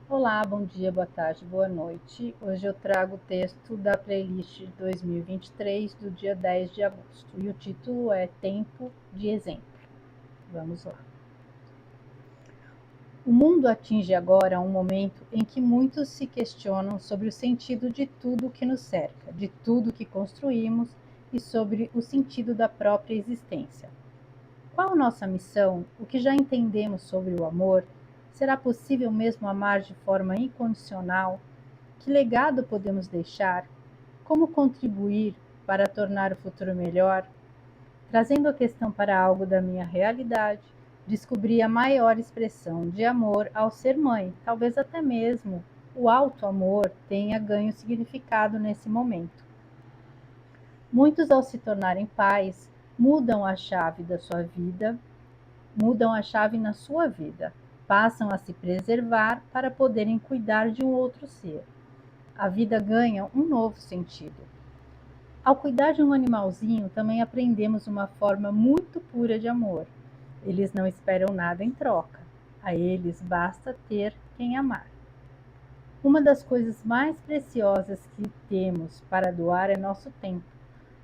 Olá, bom dia, boa tarde, boa noite. Hoje eu trago o texto da playlist de 2023 do dia 10 de agosto e o título é Tempo de Exemplo. Vamos lá. O mundo atinge agora um momento em que muitos se questionam sobre o sentido de tudo que nos cerca, de tudo que construímos e sobre o sentido da própria existência. Qual nossa missão? O que já entendemos sobre o amor? Será possível mesmo amar de forma incondicional? Que legado podemos deixar? Como contribuir para tornar o futuro melhor? Trazendo a questão para algo da minha realidade, descobri a maior expressão de amor ao ser mãe. Talvez até mesmo o alto amor tenha ganho significado nesse momento. Muitos, ao se tornarem pais, mudam a chave da sua vida, mudam a chave na sua vida, passam a se preservar para poderem cuidar de um outro ser. A vida ganha um novo sentido. Ao cuidar de um animalzinho, também aprendemos uma forma muito pura de amor. Eles não esperam nada em troca. A eles basta ter quem amar. Uma das coisas mais preciosas que temos para doar é nosso tempo.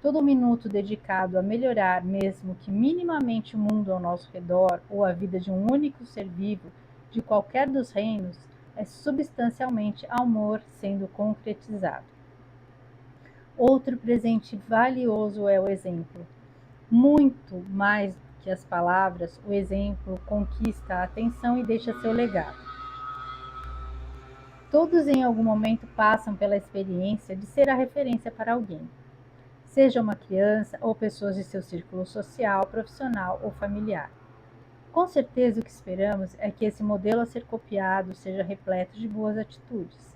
Todo minuto dedicado a melhorar, mesmo que minimamente, o mundo ao nosso redor ou a vida de um único ser vivo de qualquer dos reinos é substancialmente amor sendo concretizado. Outro presente valioso é o exemplo. Muito mais que as palavras, o exemplo conquista a atenção e deixa seu legado. Todos em algum momento passam pela experiência de ser a referência para alguém, seja uma criança ou pessoas de seu círculo social, profissional ou familiar. Com certeza o que esperamos é que esse modelo a ser copiado seja repleto de boas atitudes,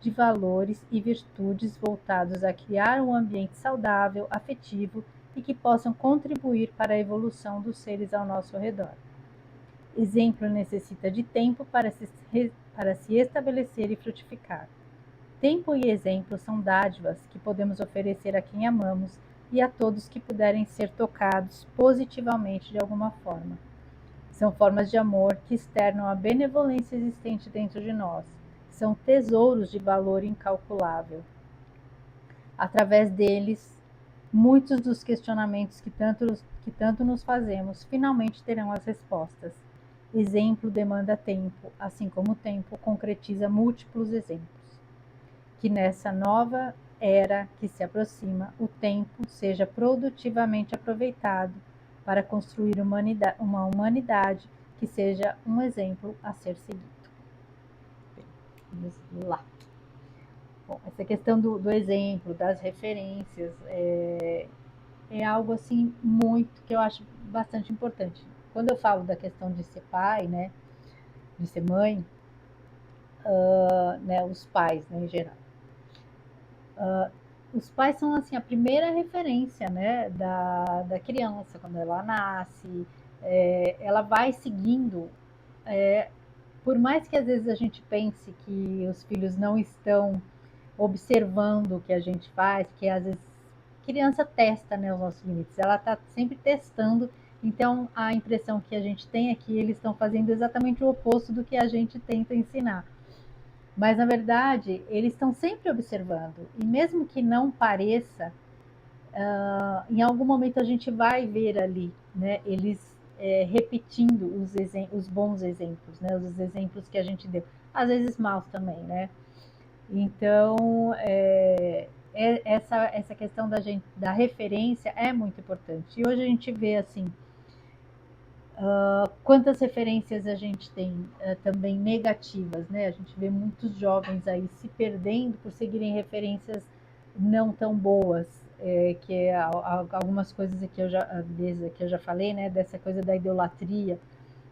de valores e virtudes voltados a criar um ambiente saudável, afetivo e que possam contribuir para a evolução dos seres ao nosso redor. Exemplo necessita de tempo para se estabelecer e frutificar. Tempo e exemplo são dádivas que podemos oferecer a quem amamos e a todos que puderem ser tocados positivamente de alguma forma. São formas de amor que externam a benevolência existente dentro de nós. São tesouros de valor incalculável. Através deles, muitos dos questionamentos que tanto nos fazemos finalmente terão as respostas. Exemplo demanda tempo, assim como o tempo concretiza múltiplos exemplos. Que nessa nova era que se aproxima, o tempo seja produtivamente aproveitado para construir uma humanidade que seja um exemplo a ser seguido. Vamos lá. Bom, essa questão do exemplo, das referências, é algo assim muito que eu acho bastante importante. Quando eu falo da questão de ser pai, né, de ser mãe, né, os pais, né, em geral, os pais são assim a primeira referência, né, da criança quando ela nasce, ela vai seguindo, por mais que às vezes a gente pense que os filhos não estão observando o que a gente faz, porque às vezes criança testa, né, os nossos limites, ela está sempre testando, então a impressão que a gente tem é que eles estão fazendo exatamente o oposto do que a gente tenta ensinar. Mas na verdade, eles estão sempre observando, e mesmo que não pareça, em algum momento a gente vai ver ali, né, eles repetindo os bons exemplos, né, os exemplos que a gente deu, às vezes maus também, né? Então, essa questão da referência é muito importante. E hoje a gente vê assim, quantas referências a gente tem também negativas, né? A gente vê muitos jovens aí se perdendo por seguirem referências não tão boas, que é algumas coisas aqui que eu já falei, né? Dessa coisa da idolatria,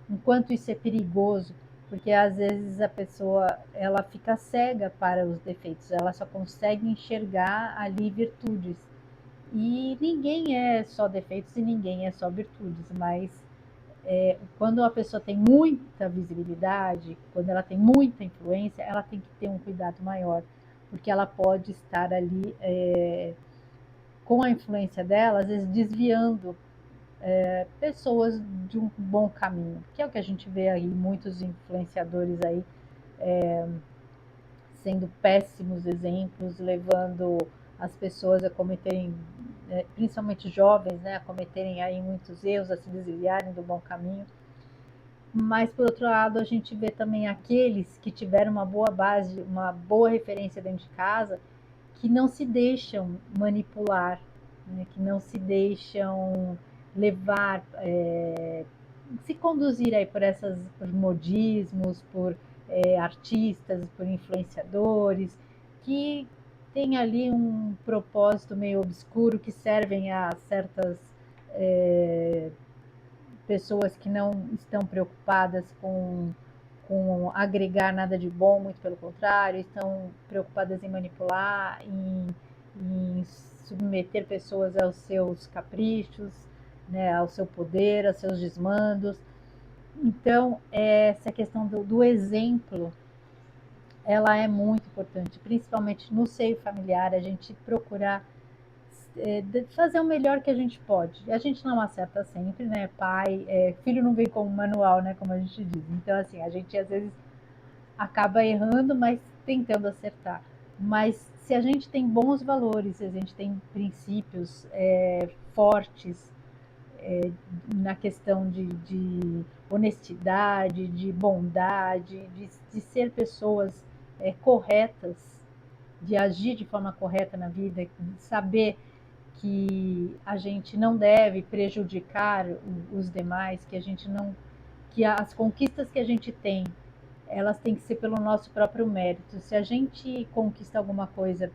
enquanto isso é perigoso, porque às vezes a pessoa ela fica cega para os defeitos, ela só consegue enxergar ali virtudes. E ninguém é só defeitos e ninguém é só virtudes, mas quando a pessoa tem muita visibilidade, quando ela tem muita influência, ela tem que ter um cuidado maior, porque ela pode estar ali com a influência dela, às vezes desviando pessoas de um bom caminho, que é o que a gente vê aí, muitos influenciadores aí sendo péssimos exemplos, levando as pessoas a cometerem, principalmente jovens, né, a cometerem aí muitos erros, a se desviarem do bom caminho. Mas, por outro lado, a gente vê também aqueles que tiveram uma boa base, uma boa referência dentro de casa, que não se deixam manipular, né, que não se deixam levar, se conduzir aí por por modismos, por artistas, por influenciadores, que tem ali um propósito meio obscuro, que servem a certas pessoas que não estão preocupadas com agregar nada de bom, muito pelo contrário, estão preocupadas em manipular, em submeter pessoas aos seus caprichos, né, ao seu poder, aos seus desmandos. Então, essa questão do exemplo, ela é muito importante, principalmente no seio familiar, a gente procurar fazer o melhor que a gente pode. A gente não acerta sempre, né? Pai, filho não vem como manual, né? Como a gente diz. Então, assim, a gente às vezes acaba errando, mas tentando acertar. Mas se a gente tem bons valores, se a gente tem princípios fortes na questão de honestidade, de bondade, de ser pessoas corretas, de agir de forma correta na vida, de saber que a gente não deve prejudicar os demais, que a gente não, que as conquistas que a gente tem, elas têm que ser pelo nosso próprio mérito. Se a gente conquista alguma coisa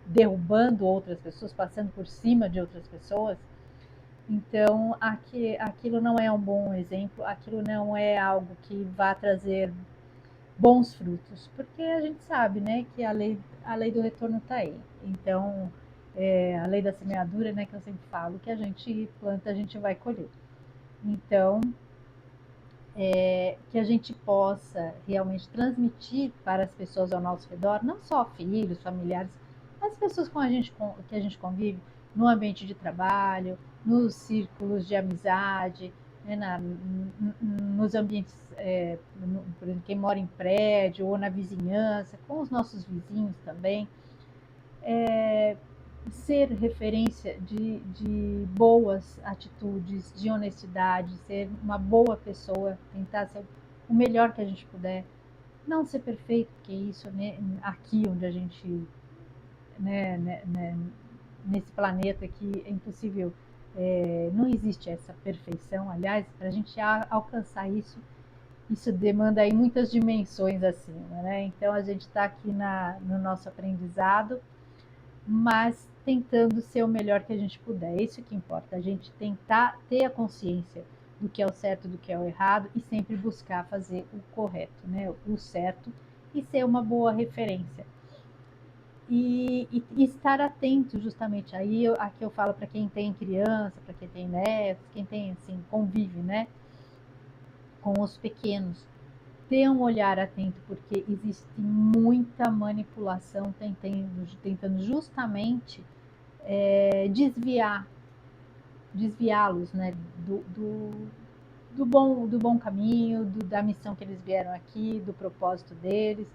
derrubando outras pessoas, passando por cima de outras pessoas, então aquilo não é um bom exemplo, aquilo não é algo que vá trazer bons frutos, porque a gente sabe, né, que a lei do retorno está aí. Então, a lei da semeadura, né, que eu sempre falo, que a gente planta, a gente vai colher. Então, que a gente possa realmente transmitir para as pessoas ao nosso redor, não só filhos, familiares, mas pessoas que a gente convive no ambiente de trabalho, nos círculos de amizade, né, nos ambientes, por exemplo, quem mora em prédio ou na vizinhança, com os nossos vizinhos também, ser referência de boas atitudes, de honestidade, ser uma boa pessoa, tentar ser o melhor que a gente puder, não ser perfeito, porque isso, né, aqui onde a gente, né, nesse planeta aqui é impossível, não existe essa perfeição. Aliás, para a gente alcançar isso demanda aí muitas dimensões acima, né? Então a gente está aqui no nosso aprendizado, mas tentando ser o melhor que a gente puder. É isso que importa, a gente tentar ter a consciência do que é o certo, do que é o errado e sempre buscar fazer o correto, né? O certo, e ser uma boa referência. E estar atento justamente aí, aqui eu falo para quem tem criança, para quem tem netos, quem tem assim, convive, né, com os pequenos, ter um olhar atento, porque existe muita manipulação tentando justamente desviá-los, né, do bom caminho, da missão que eles vieram aqui, do propósito deles,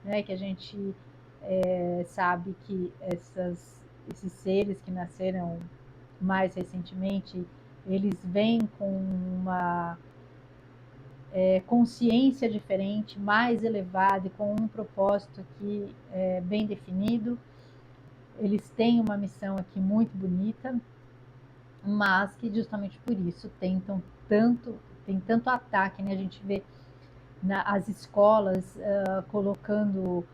né, que a gente sabe que esses seres que nasceram mais recentemente, eles vêm com uma consciência diferente, mais elevada e com um propósito aqui bem definido. Eles têm uma missão aqui muito bonita, mas que justamente por isso tem tanto ataque, né? A gente vê as escolas colocando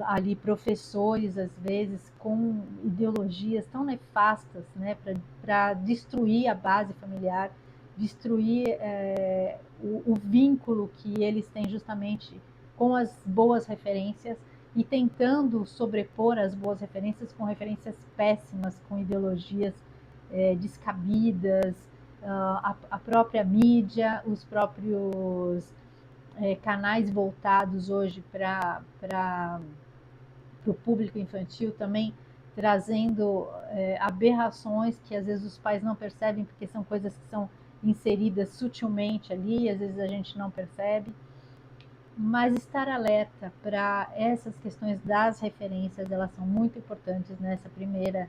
ali professores, às vezes, com ideologias tão nefastas, né, para destruir a base familiar, destruir o vínculo que eles têm justamente com as boas referências e tentando sobrepor as boas referências com referências péssimas, com ideologias descabidas, a própria mídia, os próprios canais voltados hoje para o público infantil também trazendo aberrações que às vezes os pais não percebem, porque são coisas que são inseridas sutilmente ali, às vezes a gente não percebe. mas estar alerta para essas questões das referências, elas são muito importantes nessa primeira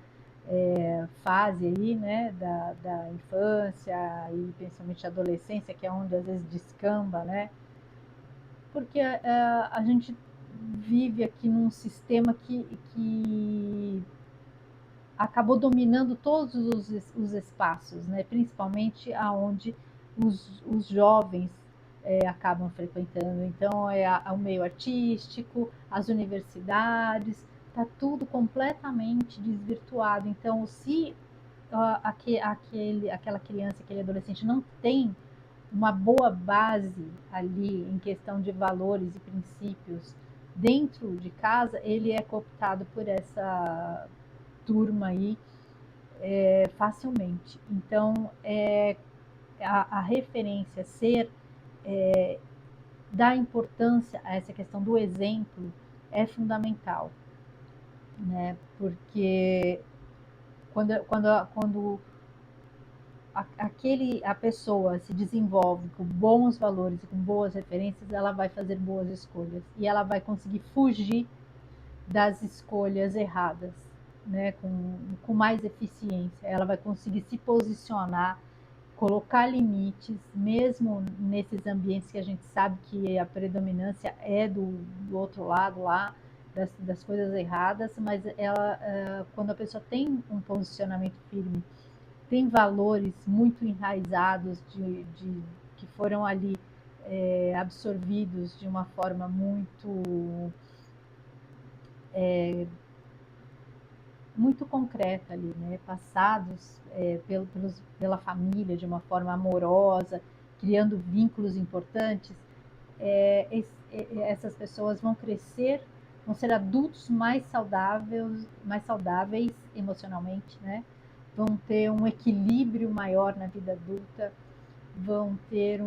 fase aí, né, da infância e principalmente adolescência, que é onde às vezes descamba, né, porque a gente vive aqui num sistema que acabou dominando todos os espaços, né? Principalmente aonde os jovens acabam frequentando. Então, o meio artístico, as universidades, está tudo completamente desvirtuado. Então, se aquela criança, aquele adolescente não tem uma boa base ali em questão de valores e princípios dentro de casa, ele é cooptado por essa turma aí facilmente. Então, a referência ser dar importância a essa questão do exemplo é fundamental, né? Porque quando a pessoa se desenvolve com bons valores e com boas referências, ela vai fazer boas escolhas e ela vai conseguir fugir das escolhas erradas, né? Com mais eficiência. Ela vai conseguir se posicionar, colocar limites, mesmo nesses ambientes que a gente sabe que a predominância é do outro lado lá, das coisas erradas, mas quando a pessoa tem um posicionamento firme, tem valores muito enraizados que foram ali absorvidos de uma forma muito concreta ali, né? Passados pela família de uma forma amorosa, criando vínculos importantes, essas pessoas vão crescer, vão ser adultos mais saudáveis emocionalmente, né? Vão ter um equilíbrio maior na vida adulta, vão ter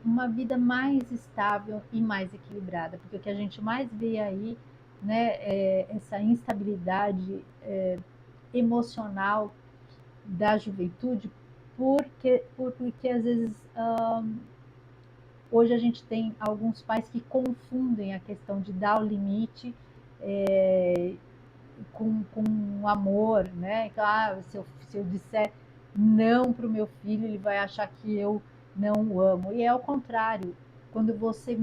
uma vida mais estável e mais equilibrada, porque o que a gente mais vê aí, né, é essa instabilidade emocional da juventude, porque às vezes hoje a gente tem alguns pais que confundem a questão de dar o limite com amor, né? Então, se eu disser não para o meu filho, ele vai achar que eu não o amo. E é ao contrário, quando você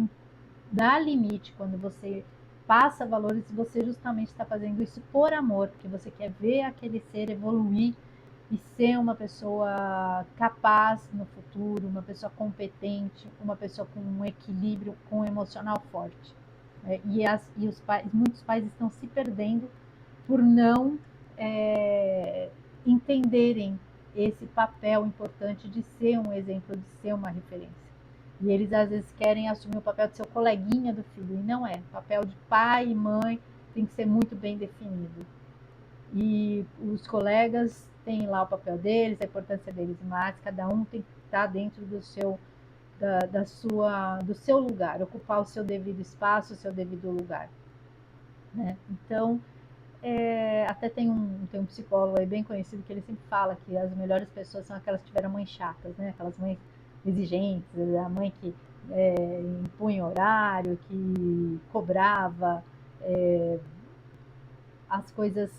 dá limite, quando você passa valores, você justamente está fazendo isso por amor, porque você quer ver aquele ser evoluir e ser uma pessoa capaz no futuro, uma pessoa competente, uma pessoa com um equilíbrio, com um emocional forte. Muitos pais estão se perdendo por não entenderem esse papel importante de ser um exemplo, de ser uma referência. E eles às vezes querem assumir o papel de ser o coleguinha do filho, e não é. O papel de pai e mãe tem que ser muito bem definido. E os colegas têm lá o papel deles, a importância deles, mas cada um tem que estar dentro do seu lugar, ocupar o seu devido espaço, o seu devido lugar. Né? Então, até tem um psicólogo aí bem conhecido que ele sempre fala que as melhores pessoas são aquelas que tiveram mães chatas, né? Aquelas mães exigentes, a mãe que impunha horário, que cobrava as coisas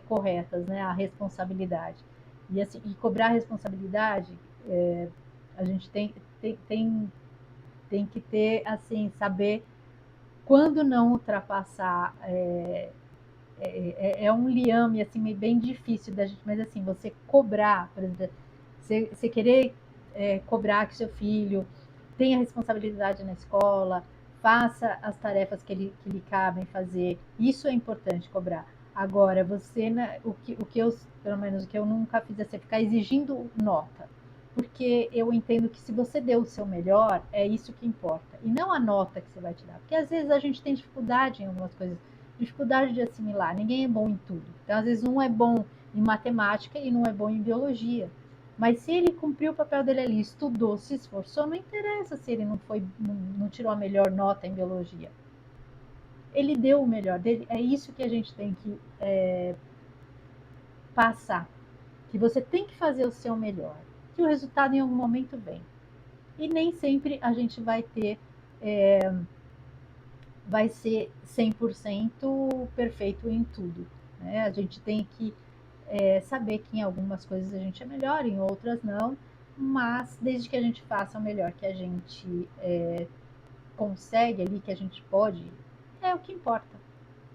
corretas, né? A responsabilidade. E, assim, e cobrar a responsabilidade, a gente tem que ter, assim, saber quando não ultrapassar um liame assim bem difícil da gente, mas assim, você cobrar, por exemplo, você querer cobrar que seu filho tenha responsabilidade na escola, faça as tarefas que lhe cabem fazer, isso é importante cobrar. Agora, você, né, o que eu, pelo menos o que eu nunca fiz é você ficar exigindo nota, porque eu entendo que se você deu o seu melhor, é isso que importa, e não a nota que você vai tirar, porque às vezes a gente tem dificuldade em algumas coisas, dificuldade de assimilar, ninguém é bom em tudo. Então, às vezes, um é bom em matemática e não é bom em biologia. Mas se ele cumpriu o papel dele ali, estudou, se esforçou, não interessa se ele não tirou a melhor nota em biologia. Ele deu o melhor dele, é isso que a gente tem que passar. Que você tem que fazer o seu melhor. Que o resultado em algum momento vem. E nem sempre a gente vai ter vai ser 100% perfeito em tudo, né? A gente tem que saber que em algumas coisas a gente é melhor, em outras não, mas desde que a gente faça o melhor que a gente consegue ali, que a gente pode, é o que importa.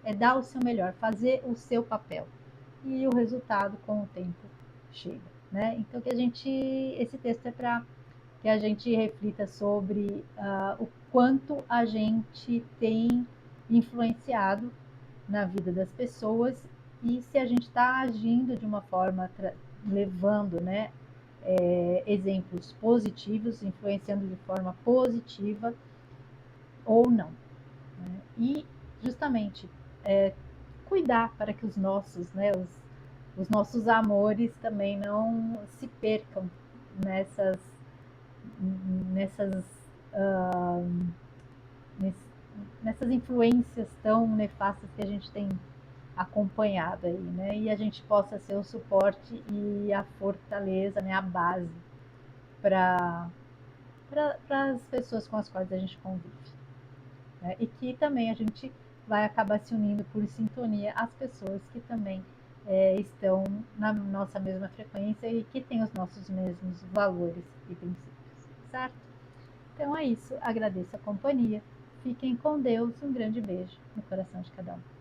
É dar o seu melhor, fazer o seu papel. E o resultado, com o tempo, chega, né? Então, esse texto é para que a gente reflita sobre o quanto a gente tem influenciado na vida das pessoas e se a gente está agindo de uma forma, levando, né, exemplos positivos, influenciando de forma positiva ou não. Né? E justamente cuidar para que os nossos, né, os nossos amores também não se percam nessas, nessas, uh, nessas influências tão nefastas que a gente tem acompanhado aí, né? E a gente possa ser o suporte e a fortaleza, né? A base para as pessoas com as quais a gente convive. Né? E que também a gente vai acabar se unindo por sintonia às pessoas que também estão na nossa mesma frequência e que têm os nossos mesmos valores e princípios, certo? Então é isso, agradeço a companhia, fiquem com Deus, um grande beijo no coração de cada um.